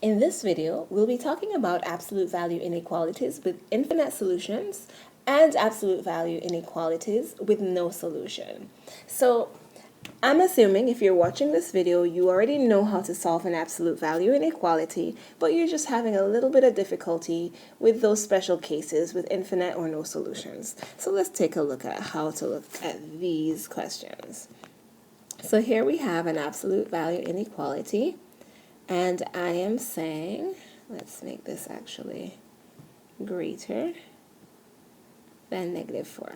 In this video, we'll be talking about absolute value inequalities with infinite solutions and absolute value inequalities with no solution. So I'm assuming if you're watching this video, you already know how to solve an absolute value inequality, but you're just having a little bit of difficulty with those special cases with infinite or no solutions. So let's take a look at how to look at these questions. So here we have an absolute value inequality. And I am saying, let's make this actually greater than -4.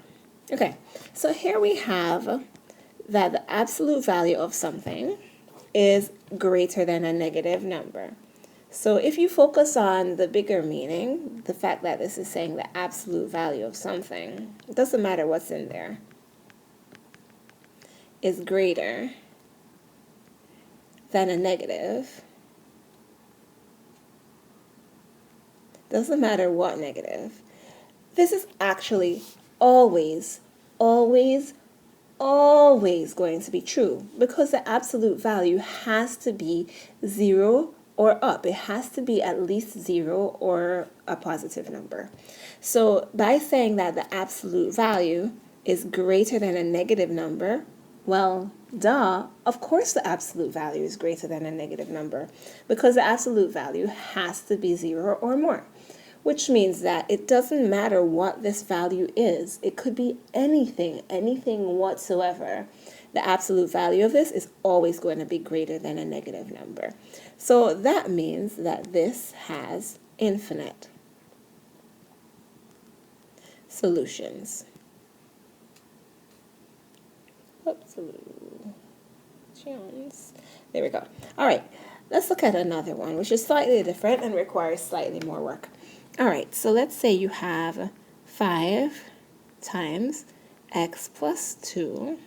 Okay, so here we have that the absolute value of something is greater than a negative number. So if you focus on the bigger meaning, the fact that this is saying the absolute value of something, it doesn't matter what's in there, is greater than a negative. Doesn't matter what negative. This is actually always going to be true because the absolute value has to be 0 or up. It has to be at least 0 or a positive number. So by saying that the absolute value is greater than a negative number, well, duh, of course the absolute value is greater than a negative number because the absolute value has to be 0 or more, which means that it doesn't matter what this value is. It could be anything whatsoever. The absolute value of this is always going to be greater than a negative number. So that means that this has infinite solutions. There we go. All right, let's look at another one, which is slightly different and requires slightly more work. All right, so let's say you have 5 times x plus 2.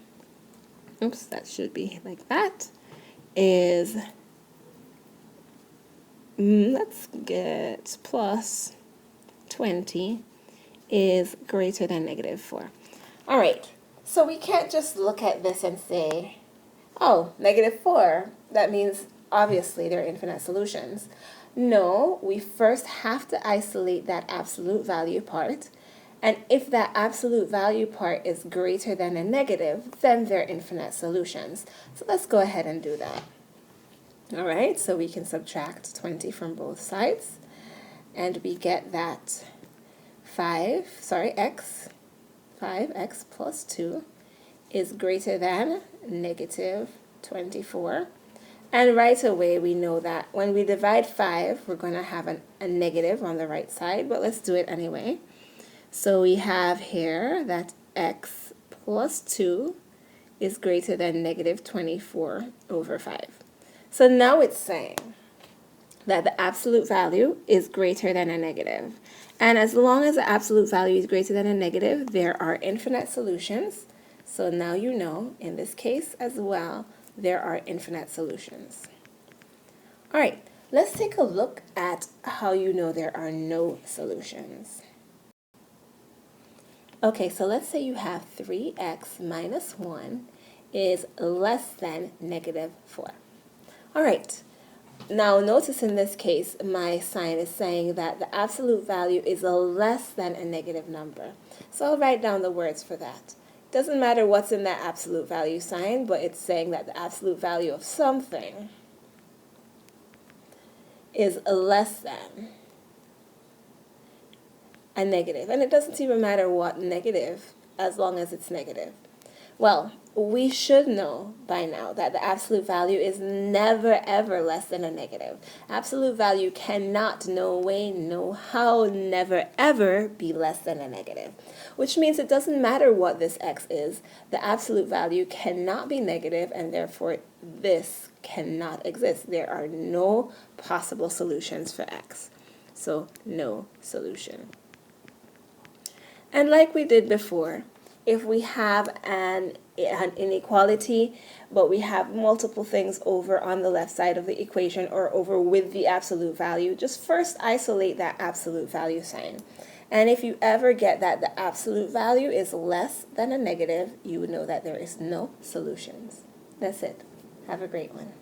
Oops, that should be like that. Is, let's get plus 20 is greater than -4. All right. So we can't just look at this and say, oh, -4, that means obviously there are infinite solutions. No, we first have to isolate that absolute value part. And if that absolute value part is greater than a negative, then there are infinite solutions. So let's go ahead and do that. All right, so we can subtract 20 from both sides. And we get that 5x plus 2 is greater than -24. And right away we know that when we divide 5, we're going to have a negative on the right side, but let's do it anyway. So we have here that x plus 2 is greater than -24 over 5. So now it's saying that the absolute value is greater than a negative. And as long as the absolute value is greater than a negative, there are infinite solutions. So now you know, in this case as well, there are infinite solutions. All right, let's take a look at how you know there are no solutions. Okay, so let's say you have 3x minus 1 is less than -4. All right. Now notice in this case, my sign is saying that the absolute value is less than a negative number. So I'll write down the words for that. Doesn't matter what's in that absolute value sign, but it's saying that the absolute value of something is less than a negative. And it doesn't even matter what negative, as long as it's negative. Well, we should know by now that the absolute value is never ever less than a negative. Absolute value cannot, no way, no how, never ever be less than a negative. Which means it doesn't matter what this x is, the absolute value cannot be negative and therefore this cannot exist. There are no possible solutions for x. So no solution. And like we did before, if we have an inequality, but we have multiple things over on the left side of the equation or over with the absolute value, just first isolate that absolute value sign. And if you ever get that the absolute value is less than a negative, you would know that there is no solutions. That's it. Have a great one.